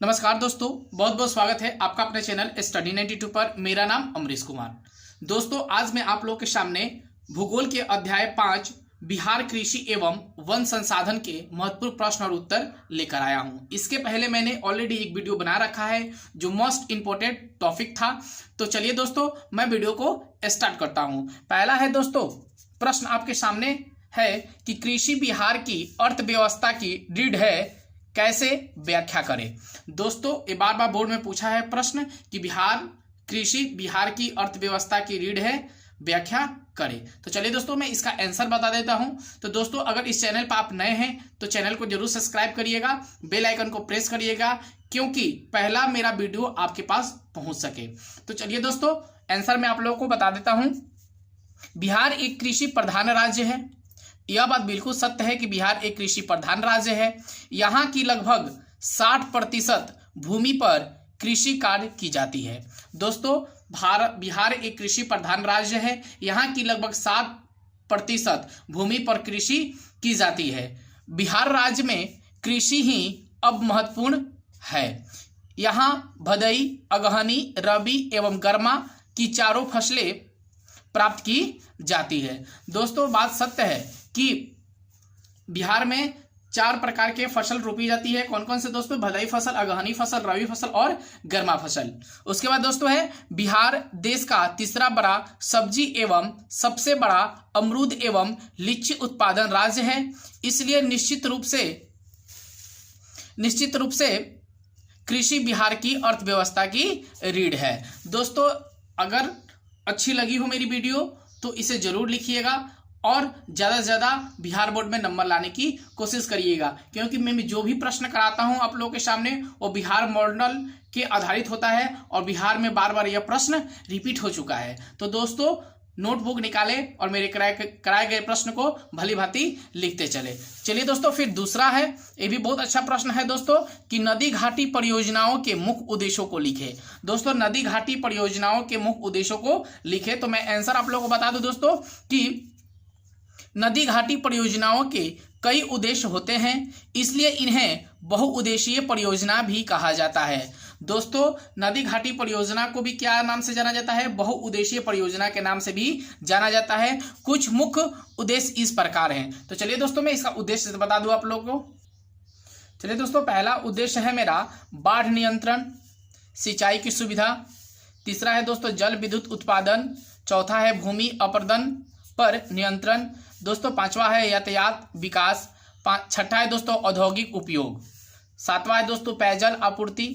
नमस्कार दोस्तों, बहुत बहुत स्वागत है आपका अपने चैनल स्टडी 92 पर। मेरा नाम अमरीश कुमार। दोस्तों, आज मैं आप लोगों के सामने भूगोल के अध्याय 5 बिहार कृषि एवं वन संसाधन के महत्वपूर्ण प्रश्न और उत्तर लेकर आया हूं। इसके पहले मैंने ऑलरेडी एक वीडियो बना रखा है जो मोस्ट इंपोर्टेंट टॉपिक था। तो चलिए दोस्तों, मैं वीडियो को स्टार्ट करता हूं। पहला है दोस्तों, प्रश्न आपके सामने है कि कृषि बिहार की अर्थव्यवस्था की रीढ़ है, कैसे व्याख्या करें। दोस्तों, ये बार बार बोर्ड में पूछा है प्रश्न कि कृषि बिहार की अर्थव्यवस्था की रीढ़ है, व्याख्या करें। तो चलिए दोस्तों, मैं इसका आंसर बता देता हूं। तो दोस्तों, अगर इस चैनल पर आप नए हैं तो चैनल को जरूर सब्सक्राइब करिएगा, बेल आइकन को प्रेस करिएगा, क्योंकि पहला मेरा वीडियो आपके पास पहुंच सके। तो चलिए दोस्तों, आंसर मैं आप लोगों को बता देता हूं। बिहार एक कृषि प्रधान राज्य है। यह बात बिल्कुल सत्य है कि बिहार एक कृषि प्रधान राज्य है। यहाँ की लगभग 60% भूमि पर कृषि कार्य की जाती है। दोस्तों, बिहार एक कृषि प्रधान राज्य है। यहाँ की लगभग 60% भूमि पर कृषि की जाती है। बिहार राज्य में कृषि ही अब महत्वपूर्ण है। यहाँ भदई, अगहनी, रबी एवं गर्मा की चारों फसलें प्राप्त की जाती है। दोस्तों, बात सत्य है कि बिहार में 4 प्रकार के फसल रोपी जाती है। कौन कौन से दोस्तों? भदई फसल, अगहनी फसल, रबी फसल और गर्मा फसल। उसके बाद दोस्तों है, बिहार देश का तीसरा बड़ा सब्जी एवं सबसे बड़ा अमरूद एवं लीची उत्पादन राज्य है। इसलिए निश्चित रूप से कृषि बिहार की अर्थव्यवस्था की रीढ़ है। दोस्तों, अगर अच्छी लगी हो मेरी वीडियो तो इसे जरूर लिखिएगा और ज़्यादा से ज़्यादा बिहार बोर्ड में नंबर लाने की कोशिश करिएगा, क्योंकि मैं जो भी प्रश्न कराता हूं आप लोगों के सामने वो बिहार मॉडल के आधारित होता है और बिहार में बार बार यह प्रश्न रिपीट हो चुका है। तो दोस्तों, नोटबुक निकाले और मेरे कराए गए प्रश्न को भली भांति लिखते चले। चलिए दोस्तों, फिर दूसरा है, ये भी बहुत अच्छा प्रश्न है दोस्तों, कि नदी घाटी परियोजनाओं के मुख्य उद्देश्यों को लिखे। दोस्तों, नदी घाटी परियोजनाओं के मुख्य उद्देश्यों को लिखे। तो मैं आंसर आप लोगों को बता दूं दोस्तों कि नदी घाटी परियोजनाओं के कई उद्देश्य होते हैं, इसलिए इन्हें बहुउद्देशीय परियोजना भी कहा जाता है। दोस्तों, नदी घाटी परियोजना को भी क्या नाम से जाना जाता है? बहुउद्देशीय परियोजना के नाम से भी जाना जाता है। कुछ मुख्य उद्देश्य इस प्रकार हैं। तो चलिए दोस्तों, मैं इसका उद्देश्य बता दूं आप लोगों को। चलिए दोस्तों, पहला उद्देश्य है मेरा बाढ़ नियंत्रण, सिंचाई की सुविधा। तीसरा है दोस्तों जल विद्युत उत्पादन। चौथा है भूमि अपरदन पर नियंत्रण। दोस्तों, पांचवा है यातायात विकास। छठा है दोस्तों औद्योगिक उपयोग। सातवां है दोस्तों पेयजल आपूर्ति।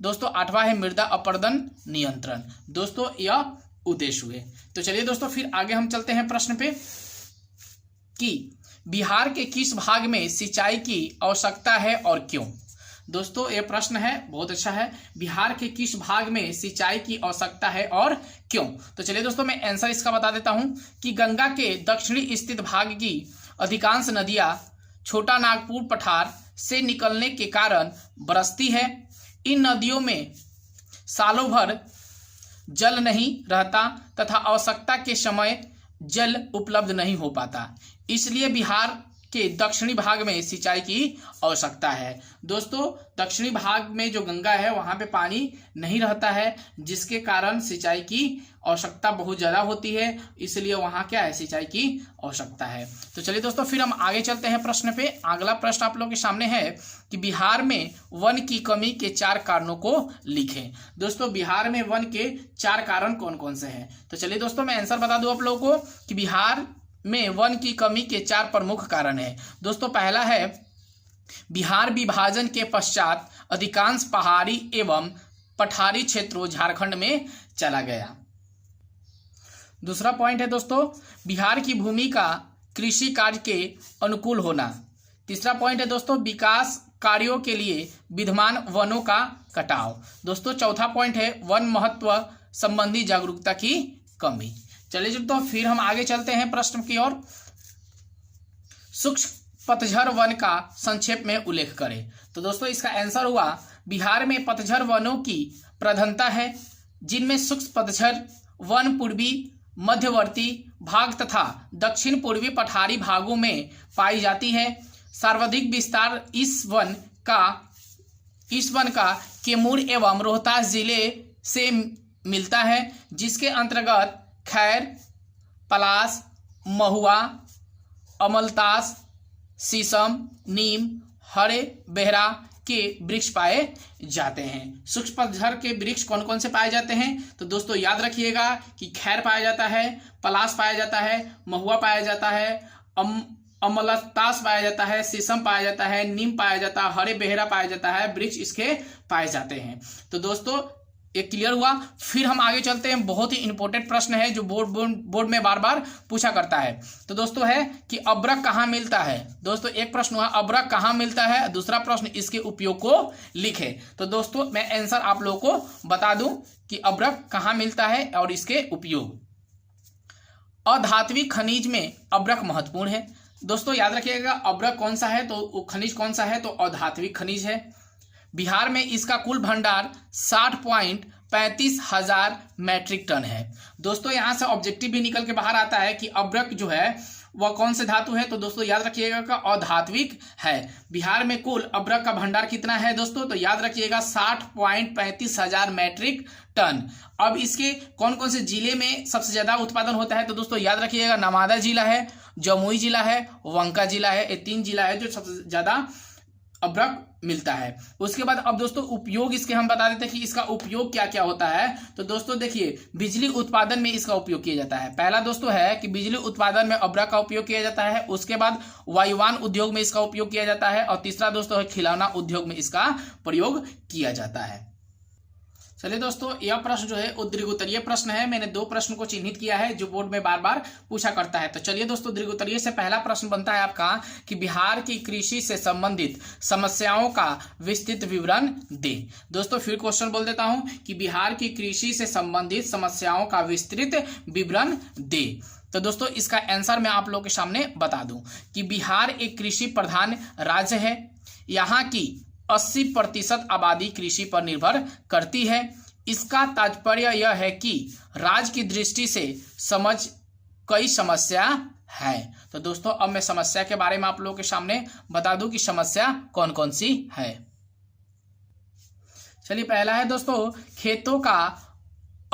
दोस्तों, आठवां है मृदा अपरदन नियंत्रण। दोस्तों, यह उद्देश्य हुए। तो चलिए दोस्तों, फिर आगे हम चलते हैं प्रश्न पे कि बिहार के किस भाग में सिंचाई की आवश्यकता है और क्यों। दोस्तों, यह प्रश्न है, बहुत अच्छा है। बिहार के किस भाग में सिंचाई की आवश्यकता है और क्यों। तो चलिए दोस्तों, मैं आंसर इसका बता देता हूं कि गंगा के दक्षिणी स्थित भाग की अधिकांश नदियां छोटा नागपुर पठार से निकलने के कारण बरसती है। इन नदियों में सालों भर जल नहीं रहता तथा आवश्यकता के समय जल उपलब्ध नहीं हो पाता, इसलिए बिहार के दक्षिणी भाग में सिंचाई की आवश्यकता है। दोस्तों, दक्षिणी भाग में जो गंगा है वहां पे पानी नहीं रहता है, जिसके कारण सिंचाई की आवश्यकता बहुत ज्यादा होती है, इसलिए वहां क्या है, सिंचाई की आवश्यकता है। तो चलिए दोस्तों, फिर हम आगे चलते हैं प्रश्न पे। अगला प्रश्न आप लोगों के सामने है कि बिहार में वन की कमी के 4 कारणों को लिखें। दोस्तों, बिहार में वन के 4 कारण कौन कौन से हैं। तो चलिए दोस्तों, मैं आंसर बता दूं आप लोगों को कि बिहार में वन की कमी के 4 प्रमुख कारण हैं। दोस्तों, पहला है बिहार विभाजन के पश्चात अधिकांश पहाड़ी एवं पठारी क्षेत्रों झारखंड में चला गया। दूसरा पॉइंट है दोस्तों बिहार की भूमि का कृषि कार्य के अनुकूल होना। तीसरा पॉइंट है दोस्तों विकास कार्यों के लिए विद्यमान वनों का कटाव। दोस्तों, चौथा पॉइंट है वन महत्व संबंधी जागरूकता की कमी। चलिए तो फिर हम आगे चलते हैं प्रश्न की ओर। सूक्ष्म पतझड़ वन का संक्षेप में उल्लेख करें। तो दोस्तों, इसका आंसर हुआ बिहार में पतझड़ वनों की प्रधानता है, जिनमें सूक्ष्म पतझड़ वन पूर्वी मध्यवर्ती भाग तथा दक्षिण पूर्वी पठारी भागों में पाई जाती है। सर्वाधिक विस्तार इस वन का इस वन का कैमूर एवं रोहतास जिले से मिलता है, जिसके अंतर्गत खैर, पलास, महुआ, अमलतास, शीशम, नीम, हरे बेहरा के वृक्ष पाए जाते हैं। शुष्क पतझड़ के वृक्ष कौन कौन से पाए जाते हैं? तो दोस्तों याद रखिएगा कि खैर पाया जाता है, पलास पाया जाता है, महुआ पाया जाता है, अमलतास पाया जाता है, शीशम पाया जाता है, नीम पाया जाता है, हरे बेहरा पाया जाता है, वृक्ष इसके पाए जाते हैं। तो दोस्तों ये क्लियर हुआ। फिर हम आगे चलते हैं, बहुत ही इंपॉर्टेंट प्रश्न है जो बोर्ड में बार बार पूछा करता है। तो दोस्तों है कि अब्रक कहाँ मिलता है। दोस्तों एक प्रश्न हुआ अब्रक कहाँ मिलता है, दूसरा प्रश्न इसके उपयोग को लिखे। तो दोस्तों मैं आंसर आप लोगों को बता दूं कि अब्रक कहाँ मिलता है और इसके उपयोग। अधात्विक खनिज में अब्रक महत्वपूर्ण है। दोस्तों याद रखिएगा अब्रक कौन सा है, तो खनिज कौन सा है, तो अधात्विक खनिज है। बिहार में इसका कुल भंडार 60.35 हजार मैट्रिक टन है। दोस्तों यहां से ऑब्जेक्टिव भी निकल के बाहर आता है कि अब्रक जो है वह कौन से धातु है, तो दोस्तों याद रखिएगा का अधात्विक है। बिहार में कुल अब्रक का भंडार कितना है दोस्तों, तो याद रखिएगा 60.35 हजार मैट्रिक टन। अब इसके कौन कौन से जिले में सबसे ज्यादा उत्पादन होता है, तो दोस्तों याद रखिएगा नवादा जिला है, जमुई जिला है, वंका जिला है। ये 3 जिला है जो सबसे ज्यादा अब्रक मिलता है। उसके बाद अब दोस्तों उपयोग इसके हम बता देते हैं कि इसका उपयोग क्या क्या होता है। तो दोस्तों देखिए बिजली उत्पादन में इसका उपयोग किया जाता है। पहला दोस्तों है कि बिजली उत्पादन में अब्रक का उपयोग किया जाता है। उसके बाद वायुयान उद्योग में इसका उपयोग किया जाता है। और तीसरा दोस्तों है खिलौना उद्योग में इसका प्रयोग किया जाता है। चलिए दोस्तों यह प्रश्न जो है वो दीर्घोत्तरीय प्रश्न है। मैंने 2 प्रश्न को चिन्हित किया है जो बोर्ड में बार बार पूछा करता है। तो चलिए दोस्तों दीर्घोत्तरीय से पहला प्रश्न बनता है आपका कि बिहार की कृषि से संबंधित समस्याओं का विस्तृत विवरण दे। दोस्तों फिर क्वेश्चन बोल देता हूं कि बिहार की कृषि से संबंधित समस्याओं का विस्तृत विवरण दे। तो दोस्तों इसका आंसर मैं आप लोगों के सामने बता दूं कि बिहार एक कृषि प्रधान राज्य है। यहाँ की 80% आबादी कृषि पर निर्भर करती है। इसका तात्पर्य यह है कि राज्य की दृष्टि से कई समस्या है। तो दोस्तों अब मैं समस्या के बारे में आप लोगों के सामने बता दूं कि समस्या कौन कौन सी है। चलिए पहला है दोस्तों खेतों का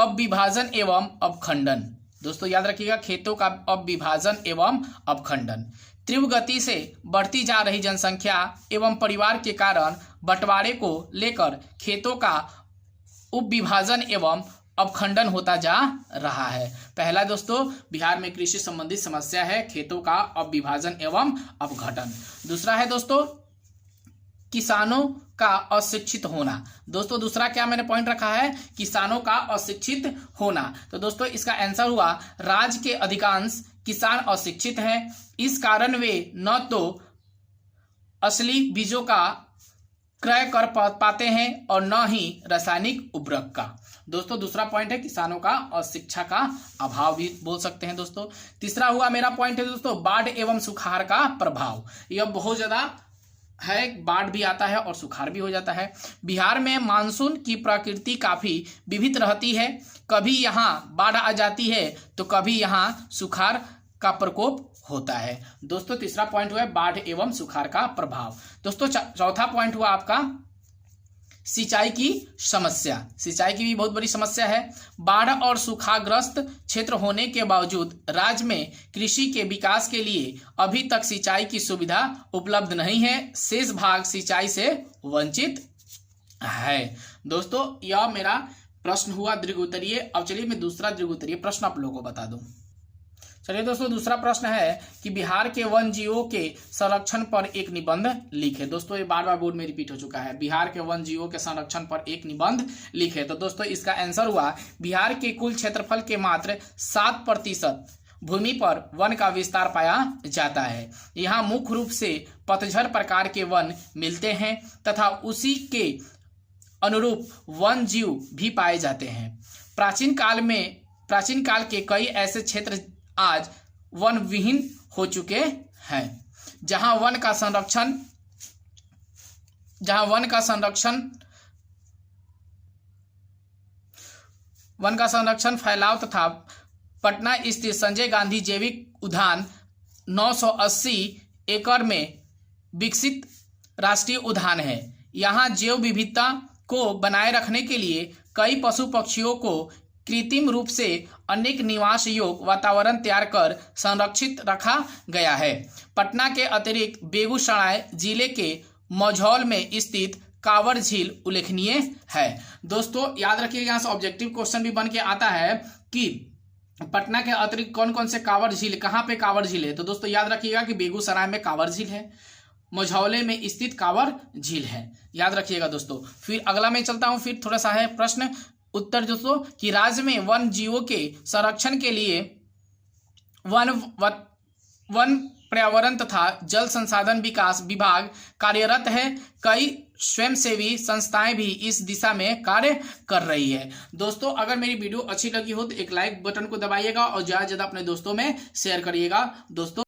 अविभाजन एवं अपखंडन। दोस्तों याद रखिएगा खेतों का अविभाजन एवं अपखंडन। तीव्र गति से बढ़ती जा रही जनसंख्या एवं परिवार के कारण बंटवारे को लेकर खेतों का उपविभाजन एवं अपखंडन होता जा रहा है। पहला दोस्तों बिहार में कृषि संबंधित समस्या है खेतों का अविभाजन एवं अपघटन। दूसरा है दोस्तों किसानों का अशिक्षित होना। दोस्तों दूसरा क्या मैंने पॉइंट रखा है, किसानों का अशिक्षित होना। तो दोस्तों इसका आंसर हुआ राज्य के अधिकांश किसान अशिक्षित हैं। इस कारण वे न तो असली बीजों का क्रय कर पाते हैं और न ही रासायनिक उर्वरक का। दोस्तों दूसरा पॉइंट है किसानों का और शिक्षा का अभाव भी बोल सकते हैं दोस्तों। तीसरा हुआ मेरा पॉइंट है दोस्तों बाढ़ एवं सुखाड़ का प्रभाव। यह बहुत ज्यादा है, बाढ़ भी आता है और सुखाड़ भी हो जाता है। बिहार में मानसून की प्रकृति काफी विविध रहती है। कभी यहाँ बाढ़ आ जाती है तो कभी यहाँ सुखाड़ का प्रकोप होता है। दोस्तों तीसरा पॉइंट हुआ बाढ़ एवं सुखाड़ का प्रभाव। दोस्तों चौथा पॉइंट हुआ आपका सिंचाई की समस्या। सिंचाई की भी बहुत बड़ी समस्या है। बाढ़ और सूखाग्रस्त क्षेत्र होने के बावजूद राज्य में कृषि के विकास के लिए अभी तक सिंचाई की सुविधा उपलब्ध नहीं है। शेष भाग सिंचाई से वंचित है। दोस्तों यह मेरा प्रश्न हुआ दीर्घोत्तरीय। अब चलिए मैं दूसरा दीर्घोत्तरीय प्रश्न आप लोगों को बता दूं। चलिए दोस्तों दूसरा प्रश्न है कि बिहार के वन जीवों के संरक्षण पर एक निबंध लिखे। दोस्तों ये बार बार बोर्ड में रिपीट हो चुका है, बिहार के वन जीवों के संरक्षण पर एक निबंध लिखे। तो दोस्तों इसका आंसर हुआ बिहार के कुल क्षेत्रफल के मात्र 7% भूमि पर वन का विस्तार पाया जाता है। यहाँ मुख्य रूप से पतझड़ प्रकार के वन मिलते हैं तथा उसी के अनुरूप वन जीव भी पाए जाते हैं। प्राचीन काल के कई ऐसे क्षेत्र आज वन विहीन हो चुके हैं। जहां वन का संरक्षण फैलाव तथा पटना स्थित संजय गांधी जैविक उद्यान 980 एकड़ में विकसित राष्ट्रीय उद्यान है। यहाँ जैव विविधता को बनाए रखने के लिए कई पशु पक्षियों को कृत्रिम रूप से अनेक निवास योग्य वातावरण तैयार कर संरक्षित रखा गया है। पटना के अतिरिक्त बेगूसराय जिले के मझौल में स्थित कांवर झील उल्लेखनीय है। दोस्तों याद रखिएगा, यहाँ से ऑब्जेक्टिव क्वेश्चन भी बन के आता है कि पटना के अतिरिक्त कौन कौन से कांवर झील, कहाँ पे कांवर झील है। तो दोस्तों याद रखिएगा कि बेगूसराय में कांवर झील है, मझौले में स्थित कांवर झील है, याद रखिएगा दोस्तों। फिर अगला मैं चलता हूँ, फिर थोड़ा सा है प्रश्न उत्तर दोस्तों कि राज्य में वन जीवों के संरक्षण के लिए वन पर्यावरण तथा जल संसाधन विकास विभाग कार्यरत है। कई स्वयंसेवी संस्थाएं भी इस दिशा में कार्य कर रही है। दोस्तों अगर मेरी वीडियो अच्छी लगी हो तो एक लाइक बटन को दबाइएगा और ज़्यादा से ज़्यादा अपने दोस्तों में शेयर करिएगा दोस्तों।